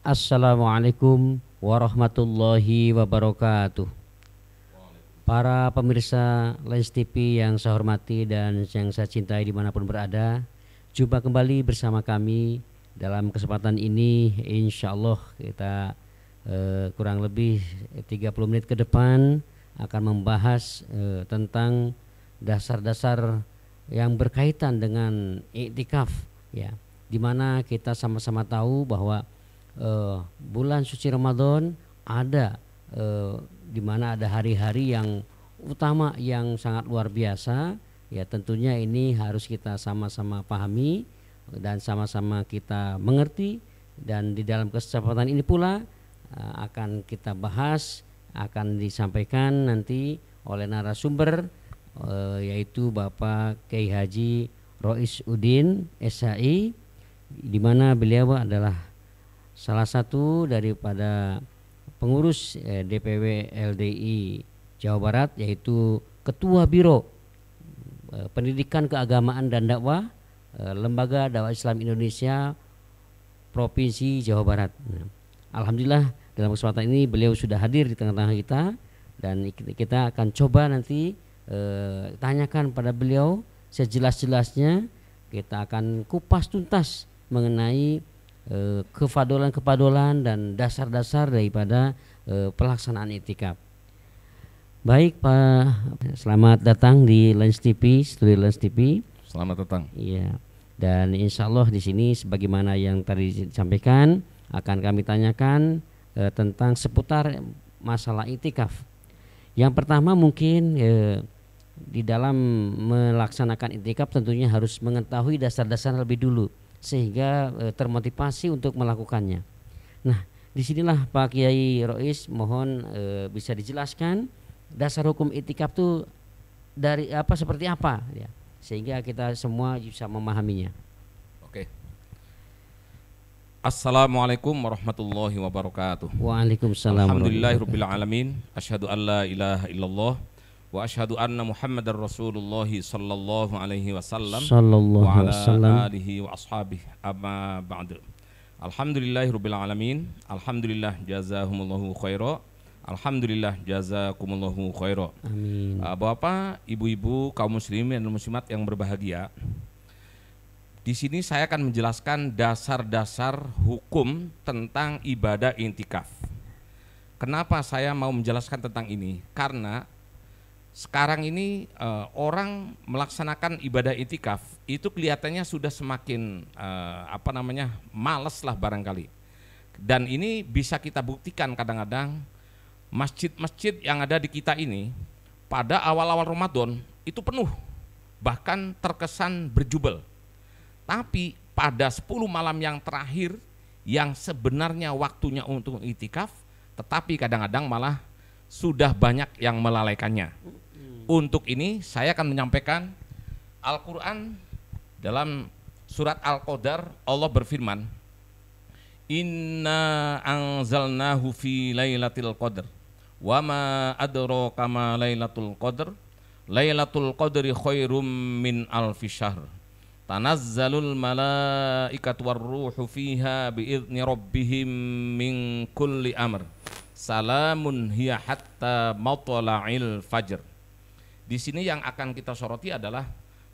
Assalamualaikum warahmatullahi wabarakatuh. Para pemirsa Lens TV yang saya hormati dan yang saya cintai dimanapun berada, jumpa kembali bersama kami dalam kesempatan ini. Insya Allah kita kurang lebih 30 menit ke depan akan membahas tentang dasar-dasar yang berkaitan dengan iktikaf, ya, dimana kita sama-sama tahu bahwa bulan suci Ramadan ada di mana ada hari-hari yang utama yang sangat luar biasa, ya tentunya ini harus kita sama-sama pahami dan sama-sama kita mengerti, dan di dalam kesempatan ini pula akan kita bahas, akan disampaikan nanti oleh narasumber yaitu Bapak Kiai Haji Rois Udin SHI, di mana beliau adalah salah satu daripada pengurus DPW LDI Jawa Barat, yaitu Ketua Biro Pendidikan Keagamaan dan Dakwah Lembaga Dakwah Islam Indonesia Provinsi Jawa Barat. Alhamdulillah dalam kesempatan ini beliau sudah hadir di tengah-tengah kita, dan kita akan coba nanti tanyakan pada beliau sejelas-jelasnya. Kita akan kupas tuntas mengenai kefadolan dan dasar-dasar daripada pelaksanaan iktikaf. Baik Pak, selamat datang di Lens TV, studio Lens TV. Selamat datang. Iya. Dan insya Allah di sini sebagaimana yang tadi disampaikan akan kami tanyakan tentang seputar masalah iktikaf. Yang pertama mungkin di dalam melaksanakan iktikaf tentunya harus mengetahui dasar-dasar lebih dulu, sehingga termotivasi untuk melakukannya. Nah, disinilah Pak Kiai Rois, mohon bisa dijelaskan dasar hukum iktikaf itu dari apa, seperti apa, ya, sehingga kita semua bisa memahaminya. Oke. Assalamualaikum warahmatullahi wabarakatuh. Waalaikumsalam. Alhamdulillahirabbil alamin. Asyhadu an la ilaha illallah wa asyhadu anna Muhammadar Rasulullah sallallahu alaihi wasallam wa ala alihi wa ashabihi amma ba'du. Alhamdulillahirabbil alamin. Alhamdulillah jazahumullahu khaira. Alhamdulillah jazakumullahu khaira. Amin. Bapak, ibu-ibu, kaum muslimin dan muslimat yang berbahagia. Di sini saya akan menjelaskan dasar-dasar hukum tentang ibadah iktikaf. Kenapa saya mau menjelaskan tentang ini? Karena sekarang ini orang melaksanakan ibadah iktikaf itu kelihatannya sudah semakin males lah barangkali. Dan ini bisa kita buktikan kadang-kadang masjid-masjid yang ada di kita ini pada awal-awal Ramadan itu penuh, bahkan terkesan berjubel. Tapi pada 10 malam yang terakhir yang sebenarnya waktunya untuk iktikaf, tetapi kadang-kadang malah sudah banyak yang melalaikannya. Untuk ini saya akan menyampaikan Al-Quran dalam surat Al-Qadar. Allah berfirman, Inna anzalnahu fi lailatul qadr wa ma adraka ma lailatul qadr lailatul qadri khairum min alfi syahr tanazzalul malaikatu warruhu fiha biizni rabbihim min kulli amr salamun hiya hatta matla'il fajr. Di sini yang akan kita soroti adalah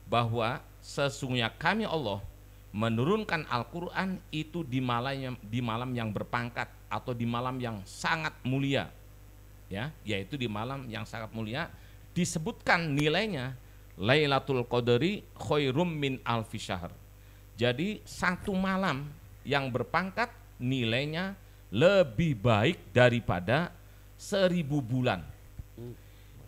bahwa sesungguhnya kami Allah menurunkan Al-Quran itu di malam yang berpangkat atau di malam yang sangat mulia, ya, yaitu di malam yang sangat mulia. Disebutkan nilainya Lailatul Qadri khairum min alfi syahr. Jadi satu malam yang berpangkat nilainya lebih baik daripada 1000 bulan.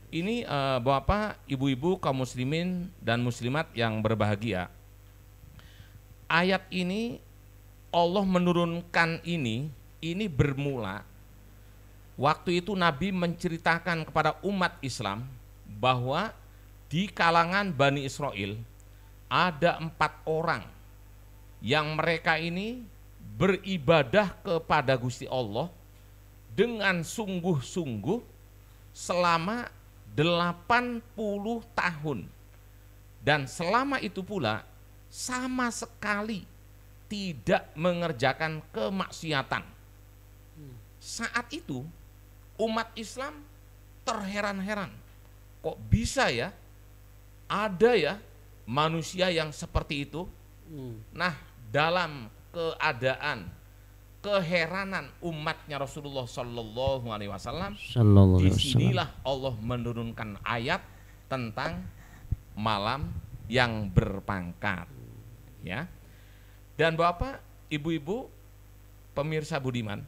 Ini Bapak, ibu-ibu, kaum muslimin dan muslimat yang berbahagia. Ayat ini Allah menurunkan ini bermula waktu itu Nabi menceritakan kepada umat Islam bahwa di kalangan Bani Israel ada 4 orang yang mereka ini beribadah kepada Gusti Allah dengan sungguh-sungguh selama 80 tahun, dan selama itu pula sama sekali tidak mengerjakan kemaksiatan. saat itu umat Islam terheran-heran, kok bisa ya ada ya manusia yang seperti itu. Nah, dalam keadaan keheranan umatnya Rasulullah Shallallahu Alaihi Wasallam, disinilah Allah menurunkan ayat tentang malam yang berpangkat, ya. Dan Bapak, Ibu-ibu, pemirsa budiman,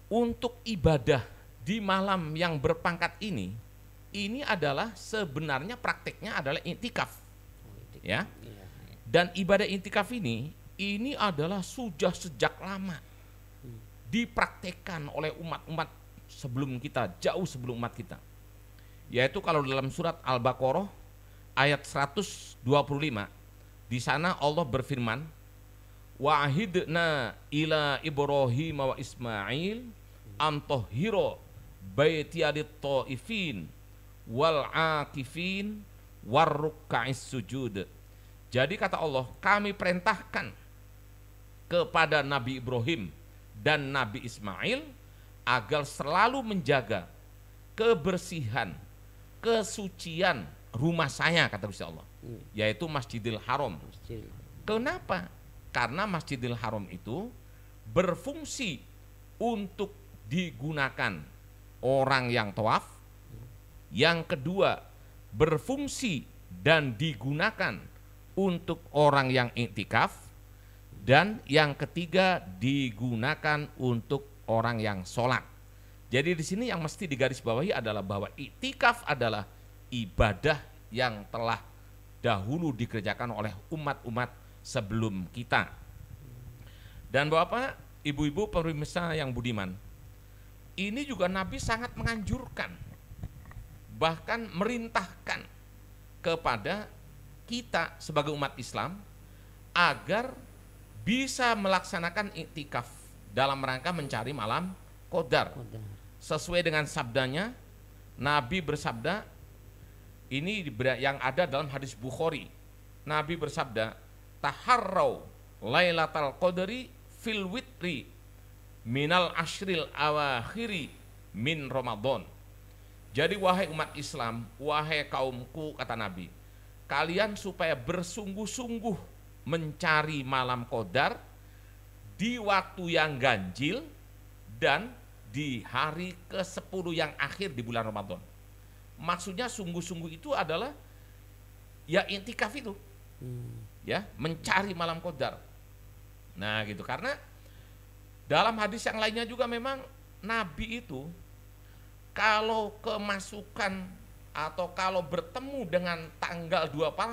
untuk ibadah di malam yang berpangkat ini adalah sebenarnya prakteknya adalah iktikaf, ya. Dan ibadah iktikaf ini adalah sudah sejak lama dipraktekkan oleh umat-umat sebelum kita, jauh sebelum umat kita. Yaitu kalau dalam surat Al-Baqarah ayat 125, di sana Allah berfirman, wa ahidna ila Ibrahim wa Ismail antahhira baiti lit-taifin wal akifin warruk'is sujud. Jadi kata Allah, kami perintahkan kepada Nabi Ibrahim dan Nabi Ismail agar selalu menjaga kebersihan, kesucian rumah saya, kata Gusti Allah, yaitu Masjidil Haram. Kenapa? Karena Masjidil Haram itu berfungsi untuk digunakan orang yang tawaf. Yang kedua, berfungsi dan digunakan untuk orang yang iktikaf. Dan yang ketiga, digunakan untuk orang yang sholat. Jadi di sini yang mesti digarisbawahi adalah bahwa iktikaf adalah ibadah yang telah dahulu dikerjakan oleh umat-umat sebelum kita. Dan Bapak, Ibu-ibu, pemirsa yang budiman, ini juga Nabi sangat menganjurkan, bahkan merintahkan kepada kita sebagai umat Islam agar bisa melaksanakan iktikaf dalam rangka mencari malam Qadar. Sesuai dengan sabdanya, Nabi bersabda, ini yang ada dalam hadis Bukhari. Nabi bersabda, taharrau lailatal qadri fil witri minal ashril awakhiri min Ramadan. Jadi wahai umat Islam, wahai kaumku, kata Nabi, kalian supaya bersungguh-sungguh mencari malam Qadar di waktu yang ganjil dan di hari ke-10 yang akhir di bulan Ramadan. Maksudnya sungguh-sungguh itu adalah ya iktikaf itu, ya, mencari malam Qadar. Nah gitu, karena dalam hadis yang lainnya juga memang Nabi itu kalau kemasukan atau kalau bertemu dengan tanggal 21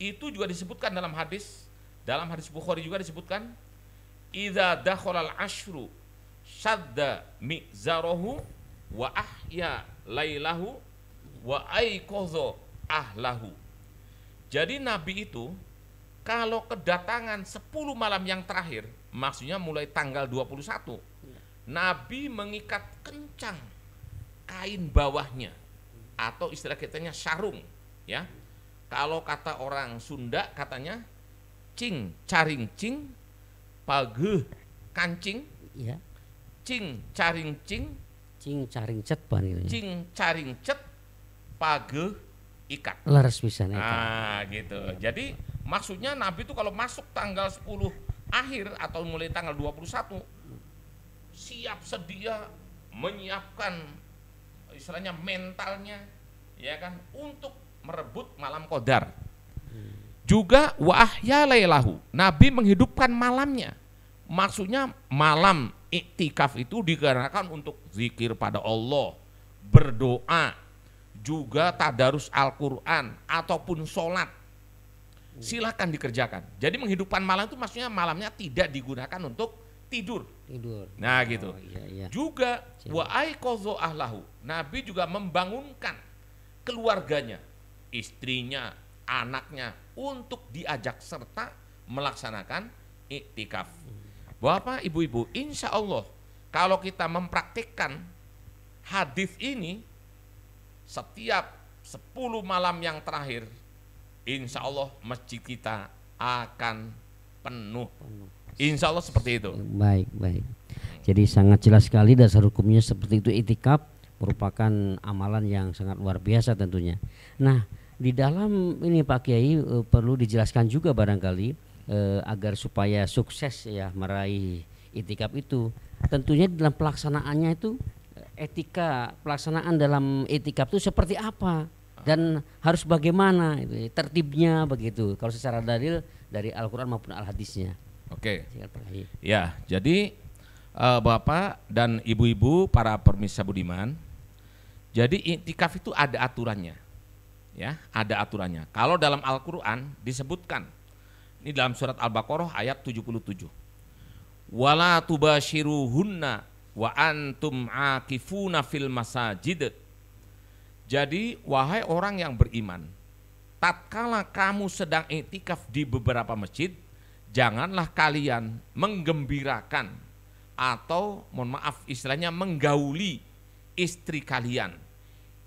itu juga disebutkan dalam hadis Bukhari juga disebutkan, idza dakhalal ashru shadda mizarahu wa ahya lailahu wa aiqadha ahlahu. Jadi Nabi itu kalau kedatangan 10 malam yang terakhir, maksudnya mulai tanggal 21, Nabi mengikat kencang kain bawahnya atau istilah kitanya sarung, ya. Kalau kata orang Sunda katanya cing caring cing pageh kancing, ya. Cing caring cing cet cing caring cet pageh ikat. Laras pisan. Nah, gitu. Jadi maksudnya Nabi itu kalau masuk tanggal 10 akhir atau mulai tanggal 21 siap sedia menyiapkan istilahnya mentalnya, ya kan, untuk merebut malam Qadar. Juga wa ahya lailahu, Nabi menghidupkan malamnya. Maksudnya malam iktikaf itu digunakan untuk zikir pada Allah, berdoa, juga tadarus Al-Quran ataupun sholat. Silakan dikerjakan. Jadi menghidupkan malam itu maksudnya malamnya tidak digunakan untuk tidur. Nah gitu. Iya. Juga wa aiqadha ahlahu, Nabi juga membangunkan keluarganya, istrinya, anaknya untuk diajak serta melaksanakan iktikaf. Bapak, Ibu-ibu, insya Allah kalau kita mempraktikkan hadis ini setiap 10 malam yang terakhir, insya Allah masjid kita akan penuh. Insya Allah seperti itu. Baik, baik. Jadi sangat jelas sekali dasar hukumnya seperti itu. Itikaf merupakan amalan yang sangat luar biasa tentunya. Nah, di dalam ini Pak Kiai perlu dijelaskan juga barangkali agar supaya sukses ya meraih itikaf itu. Tentunya dalam pelaksanaannya itu etika pelaksanaan dalam itikaf itu seperti apa dan harus bagaimana itu tertibnya begitu. Kalau secara dalil dari Al-Qur'an maupun Al-Hadisnya. Oke. Ya, jadi Bapak dan Ibu-ibu para pemirsa budiman, jadi iktikaf itu ada aturannya, ya, ada aturannya. Kalau dalam Al-Quran disebutkan, ini dalam surat Al-Baqarah ayat 77, wala tubashiruhunna wa antum akifuna fil masajid. Jadi wahai orang yang beriman, tatkala kamu sedang iktikaf di beberapa masjid, janganlah kalian menggembirakan atau mohon maaf istilahnya menggauli istri kalian.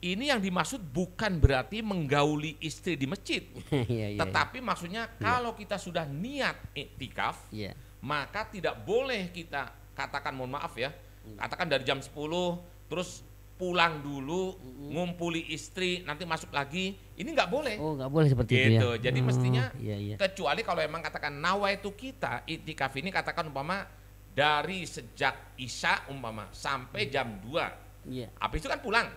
Ini yang dimaksud bukan berarti menggauli istri di masjid, tetapi maksudnya kalau kita sudah niat iktikaf, maka tidak boleh kita katakan mohon maaf ya, katakan dari jam 10 terus pulang dulu, ngumpuli istri, nanti masuk lagi, ini nggak boleh. Oh, nggak boleh seperti gitu. itu ya. Jadi mestinya kecuali kalau emang katakan nawaitu kita iktikaf ini katakan umpama dari sejak Isya umpama sampai jam 2. Habis itu kan pulang.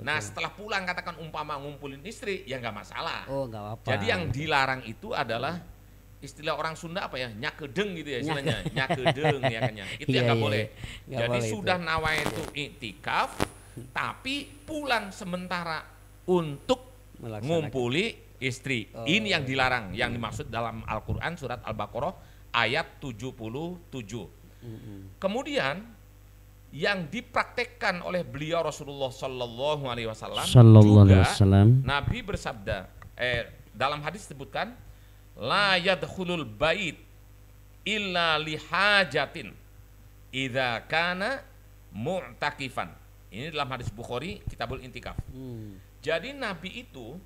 Nah, setelah pulang katakan umpama ngumpulin istri, ya nggak masalah. Oh, nggak apa-apa. Jadi yang dilarang itu adalah istilah orang Sunda apa ya, nyakedeng gitu ya istilahnya, nyakedeng ya kan ya. Itu yang nggak boleh. Jadi sudah nawaitu iktikaf, tapi pulang sementara untuk ngumpuli istri. Ini yang dilarang, yang dimaksud dalam Al-Quran surat Al-Baqarah ayat 77. Kemudian yang dipraktekkan oleh beliau Rasulullah Sallallahu Alaihi Wasallam juga Nabi bersabda, dalam hadis disebutkan, la yadkhulul bait illa lihajatin idza kana mu'takifan. Ini dalam hadis Bukhari Kitabul Intikaf. Jadi Nabi itu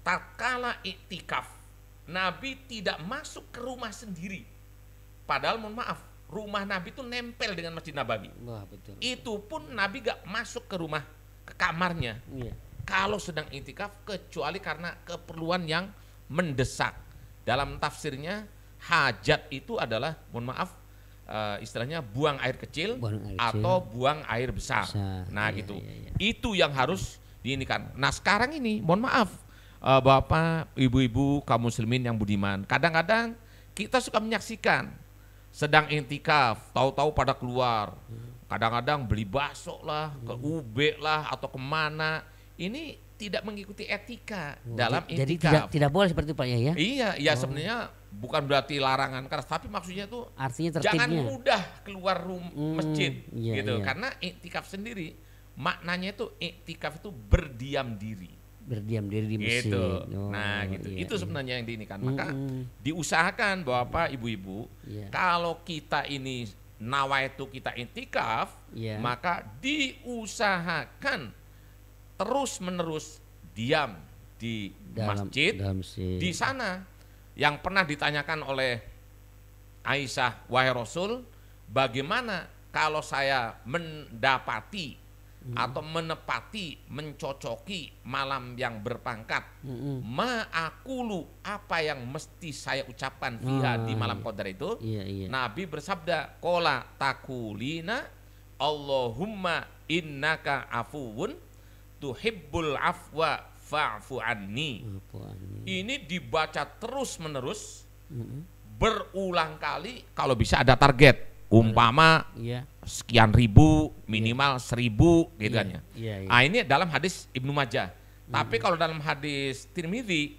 tatkala iktikaf, Nabi tidak masuk ke rumah sendiri. Padahal mohon maaf, rumah Nabi itu nempel dengan Masjid Nabawi. Itu pun Nabi gak masuk ke rumah, ke kamarnya. Kalau sedang iktikaf, kecuali karena keperluan yang mendesak. Dalam tafsirnya hajat itu adalah mohon maaf istilahnya buang air kecil atau buang air besar. Nah gitu. Itu yang harus diinikan. Nah sekarang ini mohon maaf Bapak, Ibu-ibu, kaum muslimin yang budiman, kadang-kadang kita suka menyaksikan sedang iktikaf, tahu-tahu pada keluar, kadang-kadang beli bakso lah, ke UB lah atau kemana. Ini tidak mengikuti etika dalam iktikaf. Jadi tidak boleh seperti itu Pak ya? Iya, sebenarnya bukan berarti larangan keras, tapi maksudnya tuh artinya jangan mudah keluar masjid gitu. Karena iktikaf sendiri maknanya itu iktikaf itu berdiam diri. Berdiam diri di masjid. Gitu. Nah, gitu. Itu sebenarnya yang diinikan. Maka diusahakan Bapak, Ibu-ibu, kalau kita ini nawaitu kita iktikaf, maka diusahakan terus-menerus diam di masjid. Di sana yang pernah ditanyakan oleh Aisyah, wahai Rasul, bagaimana kalau saya mendapati atau menepati, mencocoki malam yang berpangkat, ma'akulu, apa yang mesti saya ucapkan fiha di malam qadar itu. Nabi bersabda, qala takulina Allahumma innaka afuwun tuhibbul afwa fa'fu anni. Ini dibaca terus menerus, berulang kali, kalau bisa ada target. Umpama sekian ribu, minimal 1000 gitu kan ya. Nah ini dalam hadis Ibnu Majah. Tapi kalau dalam hadis Tirmidzi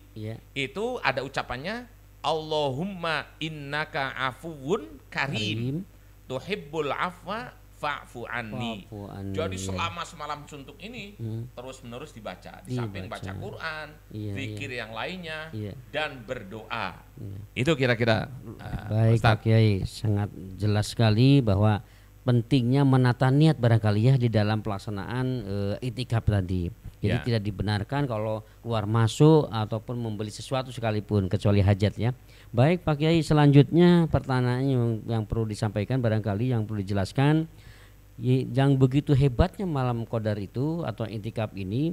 itu ada ucapannya, Allahumma innaka afuwun karim tuhibbul afwa fa'fu anni. Jadi selama semalam suntuk ini terus menerus dibaca, di samping baca Quran, zikir yang lainnya, dan berdoa. Itu kira-kira. Baik Pak Kiai, sangat jelas sekali bahwa pentingnya menata niat barangkali ya di dalam pelaksanaan itikaf tadi. Jadi Ya. tidak dibenarkan kalau keluar masuk ataupun membeli sesuatu sekalipun kecuali hajat ya. Baik Pak Kiai, selanjutnya pertanyaan yang perlu disampaikan barangkali yang perlu dijelaskan yang begitu hebatnya malam qadar itu atau intikaf ini,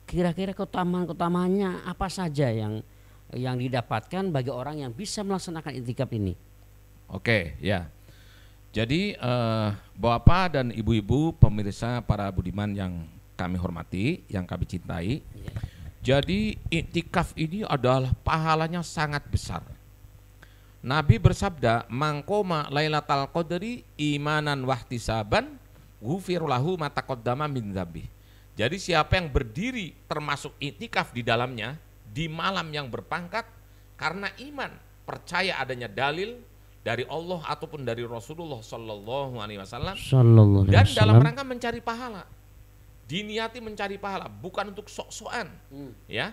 kira-kira keutamaan-keutamaannya apa saja yang didapatkan bagi orang yang bisa melaksanakan intikaf ini? Oke, ya. Jadi Bapak dan Ibu-ibu pemirsa para budiman yang kami hormati, yang kami cintai. Jadi iktikaf ini adalah pahalanya sangat besar. Nabi bersabda, "Mangkoma Lailatul Qadri imanan wahtisaban, ghufir lahu ma taqaddama min dzambi." Jadi siapa yang berdiri termasuk iktikaf di dalamnya di malam yang berpangkat karena iman, percaya adanya dalil dari Allah ataupun dari Rasulullah Sallallahu Alaihi Wasallam, dan dalam rangka mencari pahala, diniati mencari pahala, bukan untuk sok-sokan, ya.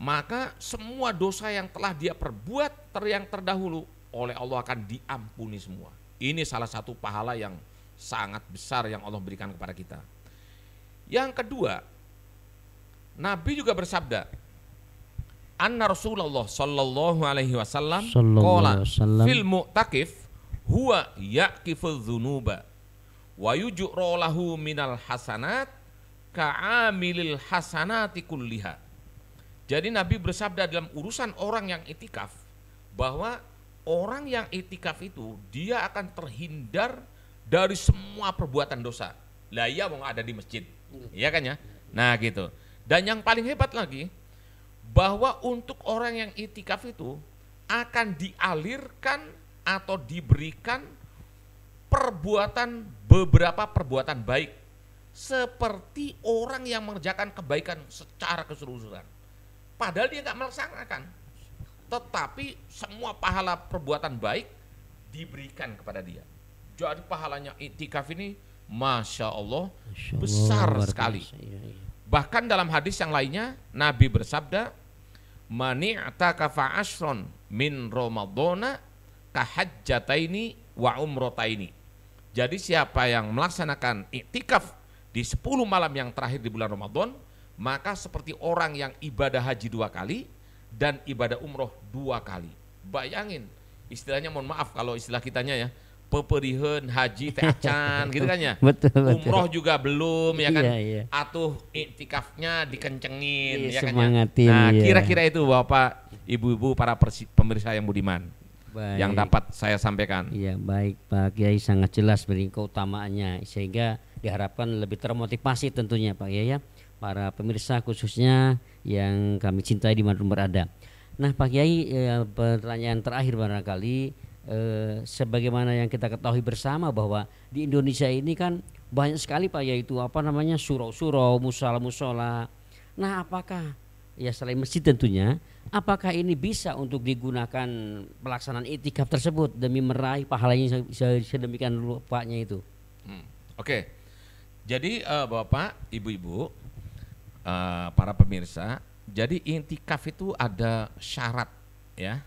Maka semua dosa yang telah dia perbuat yang terdahulu oleh Allah akan diampuni semua. Ini salah satu pahala yang sangat besar yang Allah berikan kepada kita. Yang kedua, Nabi juga bersabda, anna Rasulullah sallallahu alaihi wasallam qala fil mu'takif huwa yaqifudz dzunuba wa yujra lahu minal hasanat ka'amilil hasanati kulliha. Jadi Nabi bersabda dalam urusan orang yang itikaf bahwa orang yang itikaf itu dia akan terhindar dari semua perbuatan dosa. Lah iya wong ada di masjid. Iya kan ya? Nah gitu. Dan yang paling hebat lagi bahwa untuk orang yang itikaf itu akan dialirkan atau diberikan beberapa perbuatan baik seperti orang yang mengerjakan kebaikan secara keseluruhan. Padahal dia nggak melaksanakan, tetapi semua pahala perbuatan baik diberikan kepada dia. Jadi pahalanya itikaf ini Masya Allah besar sekali. Bahkan dalam hadis yang lainnya Nabi bersabda, mani'takafa ashron min ramadhana kahajjataini wa umrotaini. Jadi siapa yang melaksanakan iktikaf di 10 malam yang terakhir di bulan Ramadan, maka seperti orang yang ibadah haji 2 kali dan ibadah umroh 2 kali. Bayangin, istilahnya mohon maaf kalau istilah kitanya ya, peperiheun haji teh acan gitu kan ya. Betul, umroh juga belum ya kan. Iya. Atuh iktikafnya dikencengin ya kan ya. Semangatin, Nah, iya. kira-kira itu Bapak, Ibu-ibu para pemirsa yang budiman. Baik. Yang dapat saya sampaikan. Iya, baik Pak Kiai, sangat jelas beri keutamaannya sehingga diharapkan lebih termotivasi tentunya Pak Kiai ya, para pemirsa khususnya yang kami cintai di mana berada. Nah Pak Kiai, pertanyaan terakhir barangkali, sebagaimana yang kita ketahui bersama bahwa di Indonesia ini kan banyak sekali Pak, yaitu surau-surau, musola-musola. Nah apakah ya selain masjid tentunya, apakah ini bisa untuk digunakan pelaksanaan iktikaf tersebut demi meraih pahalanya sedemikian rupanya itu? Oke. Jadi Bapak, Ibu-ibu, para pemirsa, jadi iktikaf itu ada syarat ya.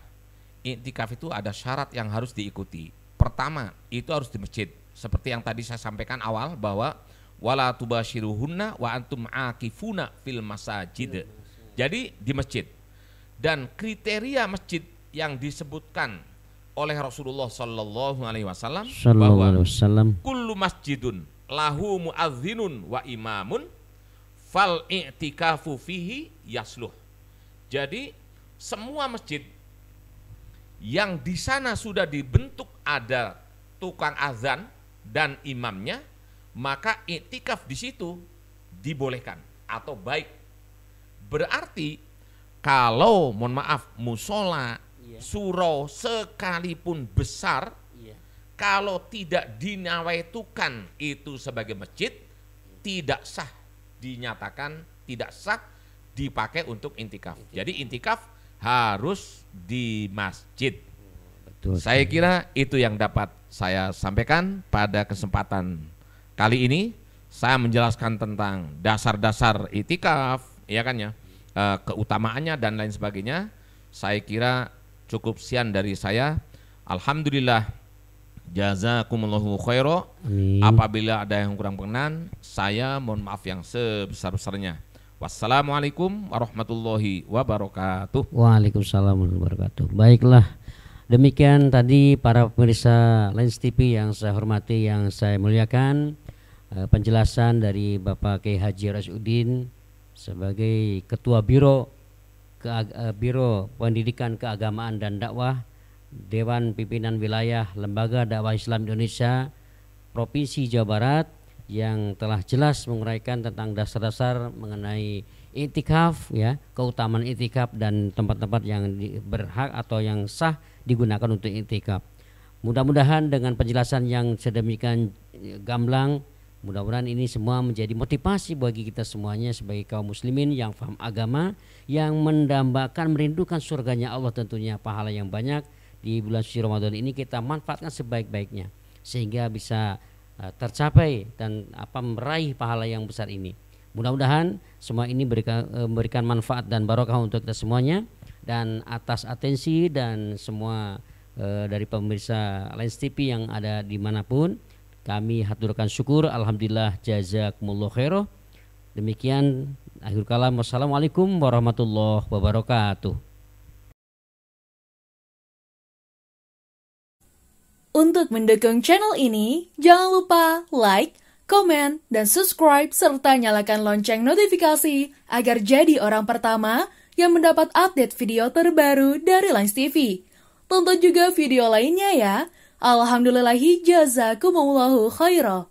Iktikaf itu ada syarat yang harus diikuti. Pertama, itu harus di masjid. Seperti yang tadi saya sampaikan awal bahwa wala tubashiruhunna wa antum akifuna fil masajid. Jadi di masjid. Dan kriteria masjid yang disebutkan oleh Rasulullah sallallahu alaihi wasallam bahwa kullu masjidun lahu muadzinun wa imamun fal i'tikafu fihi yasluh. Jadi semua masjid yang di sana sudah dibentuk ada tukang azan dan imamnya, maka iktikaf di situ dibolehkan atau baik. Berarti kalau mohon maaf musola, surau sekalipun besar, kalau tidak dinawaitukan itu sebagai masjid, tidak sah, dinyatakan tidak sah dipakai untuk intikaf. Jadi intikaf harus di masjid. Betul. Saya kira itu yang dapat saya sampaikan pada kesempatan kali ini. Saya menjelaskan tentang dasar-dasar itikaf, ya kan ya, keutamaannya dan lain sebagainya. Saya kira cukup sekian dari saya. Alhamdulillah, jazakumullahu khairan. Apabila ada yang kurang berkenan, saya mohon maaf yang sebesar-besarnya. Wassalamualaikum warahmatullahi wabarakatuh. Waalaikumsalam warahmatullahi wabarakatuh. Baiklah, demikian tadi para pemirsa Lens TV yang saya hormati, yang saya muliakan, penjelasan dari Bapak Kiai Haji Rasyuddin sebagai Ketua Biro Pendidikan Keagamaan dan Dakwah Dewan Pimpinan Wilayah Lembaga Dakwah Islam Indonesia Provinsi Jawa Barat, yang telah jelas menguraikan tentang dasar-dasar mengenai iktikaf, ya, keutamaan iktikaf dan tempat-tempat yang berhak atau yang sah digunakan untuk iktikaf. Mudah-mudahan dengan penjelasan yang sedemikian gamblang, mudah-mudahan ini semua menjadi motivasi bagi kita semuanya sebagai kaum muslimin yang paham agama, yang mendambakan, merindukan surganya Allah, tentunya pahala yang banyak di bulan suci Ramadan ini kita manfaatkan sebaik-baiknya sehingga bisa tercapai dan meraih pahala yang besar ini. Mudah-mudahan semua ini memberikan manfaat dan barokah untuk kita semuanya. Dan atas atensi dan semua dari pemirsa Lens TV yang ada dimanapun, kami haturkan syukur, alhamdulillah, jazakumullah khairan. Demikian akhir kalam, wassalamualaikum warahmatullahi wabarakatuh. Untuk mendukung channel ini, jangan lupa like, komen, dan subscribe serta nyalakan lonceng notifikasi agar jadi orang pertama yang mendapat update video terbaru dari Lens TV. Tonton juga video lainnya ya. Alhamdulillahi jazakumullahu khairan.